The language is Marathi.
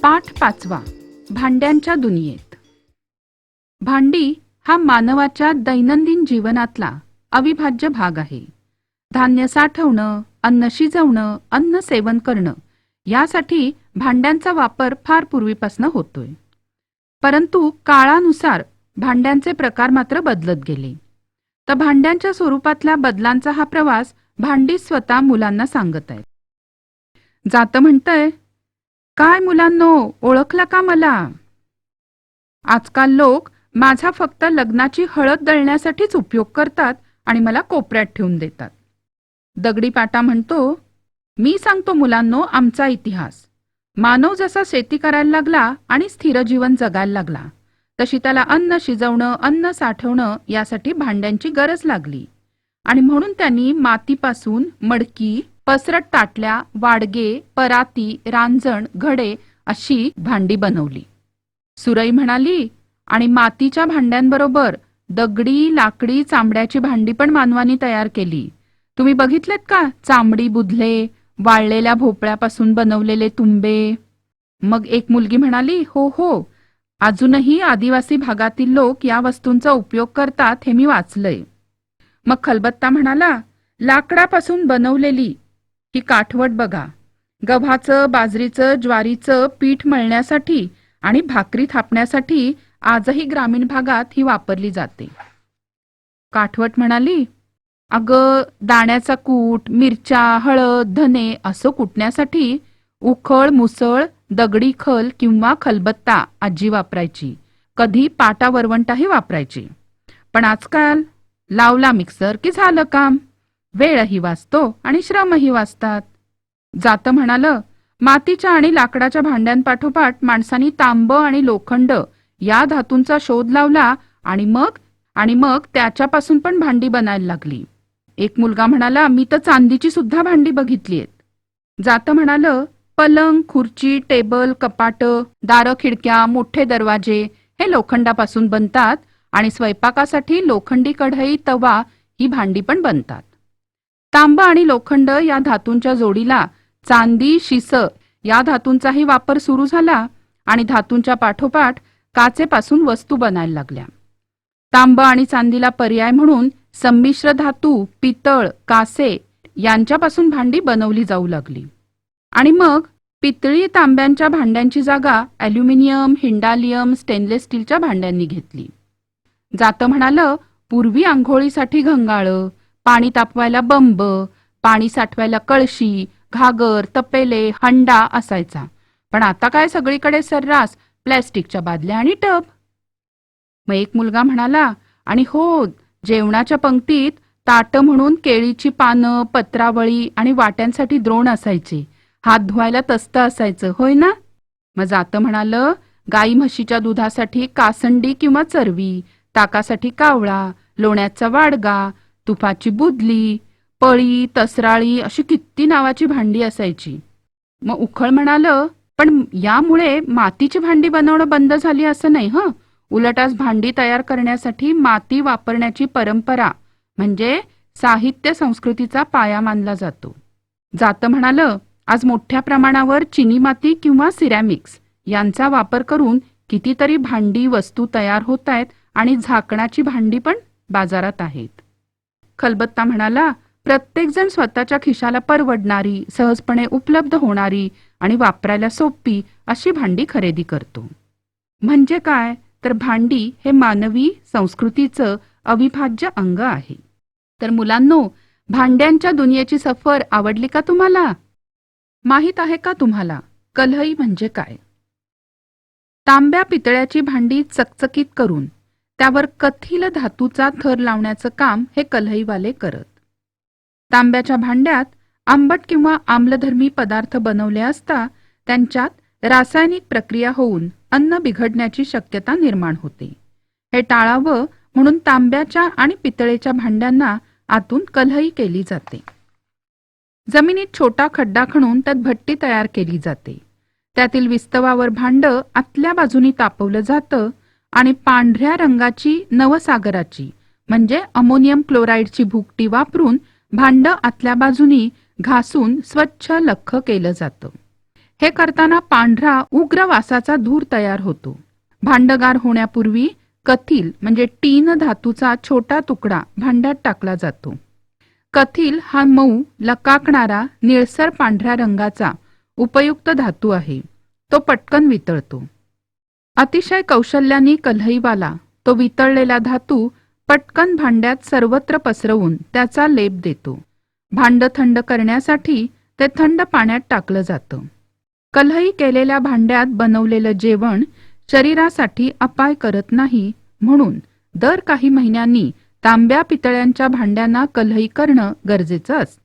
पाठ 5. भांड्यांच्या दुनियेत. भांडी हा मानवाच्या दैनंदिन जीवनातला अविभाज्य भाग आहे. धान्य साठवणं, अन्न शिजवणं, अन्न सेवन करणं यासाठी भांड्यांचा वापर फार पूर्वीपासून होतोय. परंतु काळानुसार भांड्यांचे प्रकार मात्र बदलत गेले. तर भांड्यांच्या स्वरूपातल्या बदलांचा हा प्रवास भांडी स्वतः मुलांना सांगत आहेत. जातं म्हणतंय, काय मुलांनो, ओळखला का मला? आजकाल लोक माझा फक्त लग्नाची हळद दळण्यासाठीच उपयोग करतात आणि मला कोपऱ्यात ठेवून देतात. दगडी पाटा म्हणतो, मी सांगतो मुलांनो आमचा इतिहास. मानव जसा शेती करायला लागला आणि स्थिर जीवन जगायला लागला, तशी त्याला अन्न शिजवणं, अन्न साठवणं यासाठी भांड्यांची गरज लागली. आणि म्हणून त्यांनी मातीपासून मडकी, पसरट ताटल्या, वाडगे, पराती, रांजण, घडे अशी भांडी बनवली. सुरई म्हणाली, आणि मातीच्या भांड्यांबरोबर दगडी, लाकडी, चांबड्याची भांडी पण मानवानी तयार केली. तुम्ही बघितलेत का चांबडी बुधले, वाळलेल्या भोपळ्यापासून बनवलेले तुंबे? मग एक मुलगी म्हणाली, हो हो, अजूनही आदिवासी भागातील लोक या वस्तूंचा उपयोग करतात हे मी वाचलंय. मग खलबत्ता म्हणाला, लाकडापासून बनवलेली ही काठवट बघा. गव्हाचं, बाजरीचं, ज्वारीचं पीठ मळण्यासाठी आणि भाकरी थापण्यासाठी आजही ग्रामीण भागात ही वापरली जाते. काठवट म्हणाली, अगं दाण्याचा कूट, मिरच्या, हळद, धने असं कुटण्यासाठी उखळ, मुसळ, दगडी खल किंवा खलबत्ता आजी वापरायची. कधी पाटा वरवंटाही वापरायची. पण आजकाल लावला मिक्सर की झालं काम. वेळही वाचतो आणि श्रमही वाचतात. जातं म्हणालं, मातीच्या आणि लाकडाच्या भांड्यांपाठोपाठ माणसांनी तांब आणि लोखंड या धातूंचा शोध लावला आणि मग त्याच्यापासून पण भांडी बनायला लागली. एक मुलगा म्हणाला, मी तर चांदीची सुद्धा भांडी बघितलीत. जातं म्हणालं, पलंग, खुर्ची, टेबल, कपाट, दारं, खिडक्या, मोठे दरवाजे हे लोखंडापासून बनतात आणि स्वयंपाकासाठी लोखंडी कढई, तवा ही भांडी पण बनतात. तांब आणि लोखंड या धातूंच्या जोडीला चांदी, शिस या धातूंचाही वापर सुरू झाला आणि धातूंच्या पाठोपाठ काचेपासून वस्तू बनायला लागल्या. तांब आणि चांदीला पर्याय म्हणून संमिश्र धातू, पितळ, कासे यांच्यापासून भांडी बनवली जाऊ लागली. आणि मग पितळी, तांब्यांच्या भांड्यांची जागा ॲल्युमिनियम, हिंडालियम, स्टेनलेस स्टीलच्या भांड्यांनी घेतली. जातं म्हणालं, पूर्वी आंघोळीसाठी घंगाळं, पाणी तापवायला बंब, पाणी साठवायला कळशी, घागर, तपेले, हंडा असायचा. पण आता काय सगळीकडे सर्रास प्लॅस्टिकच्या बादल्या आणि टब. मग एक मुलगा म्हणाला, आणि हो, जेवणाच्या पंक्तीत ताटं म्हणून केळीची पानं, पत्रावळी आणि वाट्यांसाठी द्रोण असायचे. हात धुवायला तस्त असायचं, होय ना? मग जातं म्हणालं, गाई म्हशीच्या दुधासाठी कासंडी किंवा चरवी, ताकासाठी कावळा, लोण्याचा वाडगा, तुपाची बुदली, पळी, तसराळी अशी किती नावाची भांडी असायची. मग उखळ म्हणालं, पण यामुळे मातीची भांडी बनवणं बंद झाली असं नाही हं. उलट आज भांडी तयार करण्यासाठी माती वापरण्याची परंपरा म्हणजे साहित्य संस्कृतीचा पाया मानला जातो. जातं म्हणालं, आज मोठ्या प्रमाणावर चिनी माती किंवा सिरॅमिक्स यांचा वापर करून कितीतरी भांडी वस्तू तयार होत आहेत आणि झाकणाची भांडी पण बाजारात आहेत. खलबत्ता म्हणाला, प्रत्येकजण स्वतःच्या खिशाला परवडणारी, सहजपणे उपलब्ध होणारी आणि वापरायला सोपी अशी भांडी खरेदी करतो. म्हणजे काय तर भांडी हे मानवी संस्कृतीचं अविभाज्य अंग आहे. तर मुलांनो, भांड्यांच्या दुनियेची सफर आवडली का तुम्हाला? माहीत आहे का तुम्हाला कल्हई म्हणजे काय? तांब्या पितळ्याची भांडी चकचकीत करून त्यावर कथिल धातूचा थर लावण्याचं काम हे कल्हईवाले करत. तांब्याच्या भांड्यात आंबट किंवा आम्लधर्मी पदार्थ बनवले असता त्यांच्यात रासायनिक प्रक्रिया होऊन अन्न बिघडण्याची शक्यता निर्माण होते. हे टाळावं म्हणून तांब्याच्या आणि पितळेच्या भांड्यांना आतून कल्हई केली जाते. जमिनीत छोटा खड्डा खणून त्यात भट्टी तयार केली जाते. त्यातील विस्तवावर भांड आतल्या बाजूनी तापवलं जातं आणि पांढऱ्या रंगाची नवसागराची म्हणजे अमोनियम क्लोराईडची भुकटी वापरून भांड आतल्या बाजूनी घासून स्वच्छ लख्ख केलं जातं. हे करताना पांढरा उग्र वासाचा धूर तयार होतो. भांडगार होण्यापूर्वी कथील म्हणजे टीन धातूचा छोटा तुकडा भांड्यात टाकला जातो. कथील हा मऊ, लकाकणारा, निळसर पांढऱ्या रंगाचा उपयुक्त धातू आहे. तो पटकन वितळतो. अतिशय कौशल्याने कल्हईवाला तो वितळलेला धातू पटकन भांड्यात सर्वत्र पसरवून त्याचा लेप देतो. भांड थंड करण्यासाठी ते थंड पाण्यात टाकलं जातं. कल्हई केलेल्या भांड्यात बनवलेलं जेवण शरीरासाठी अपाय करत नाही, म्हणून दर काही महिन्यांनी तांब्या पितळ्यांच्या भांड्यांना कल्हई करणं गरजेचं असतं.